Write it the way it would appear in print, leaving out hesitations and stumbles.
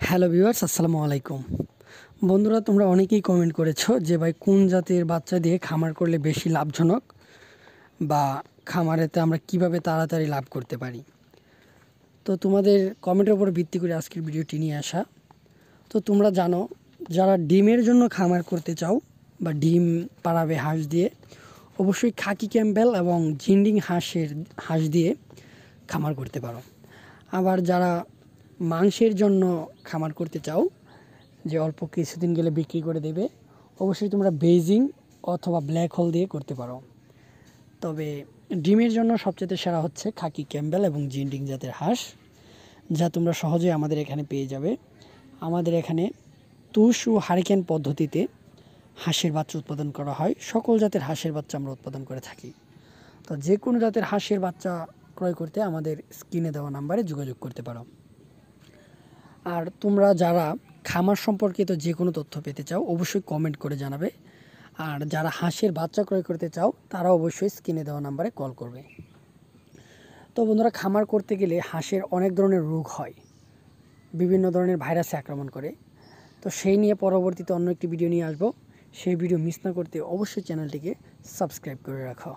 Hello viewers, আসসালামু আলাইকুম। বন্ধুরা, তোমরা অনেকেই কমেন্ট করেছো যে ভাই কোন জাতের বাচ্চা দিয়ে খামার করলে বেশি লাভজনক বা খামারেতে আমরা কিভাবে তাড়াতাড়ি লাভ করতে পারি। তো তোমাদের কমেন্টের উপর ভিত্তি করে আজকের ভিডিওটি নিয়ে আসা। তো তোমরা জানো, যারা ডিমের জন্য খামার করতে চাও বা ডিম পাড়াবে হাঁস দিয়ে, অবশ্যই খাকি ক্যাম্বেল এবং জিন্ডিং হাঁস দিয়ে খামার করতে পারো। আবার যারা মাংসের জন্য খামার করতে চাও, যে অল্প কিছুদিন গেলে বিক্রি করে দেবে, অবশ্যই তোমরা বেজিং অথবা ব্ল্যাক হোল দিয়ে করতে পারো। তবে ডিমের জন্য সবচেয়ে সেরা হচ্ছে খাকি ক্যাম্বেল এবং জিন্ডিং জাতের হাঁস, যা তোমরা সহজেই আমাদের এখানে পেয়ে যাবে। আমাদের এখানে তুষ ও হারিকেন পদ্ধতিতে হাঁসের বাচ্চা উৎপাদন করা হয়। সকল জাতের হাঁসের বাচ্চা আমরা উৎপাদন করে থাকি। তো যে কোনো জাতের হাঁসের বাচ্চা ক্রয় করতে আমাদের স্ক্রিনে দেওয়া নাম্বারে যোগাযোগ করতে পারো। আর তোমরা যারা খামার সম্পর্কিত যে কোনো তথ্য পেতে চাও, অবশ্যই কমেন্ট করে জানাবে। আর যারা হাঁসের বাচ্চা ক্রয় করতে চাও, তারা অবশ্যই স্ক্রিনে দেওয়া নাম্বারে কল করবে। তো বন্ধুরা, খামার করতে গেলে হাঁসের অনেক ধরনের রোগ হয়, বিভিন্ন ধরনের ভাইরাসে আক্রমণ করে। তো সেই নিয়ে পরবর্তীতে অন্য একটি ভিডিও নিয়ে আসবো। সেই ভিডিও মিস না করতে অবশ্যই চ্যানেলটিকে সাবস্ক্রাইব করে রাখো।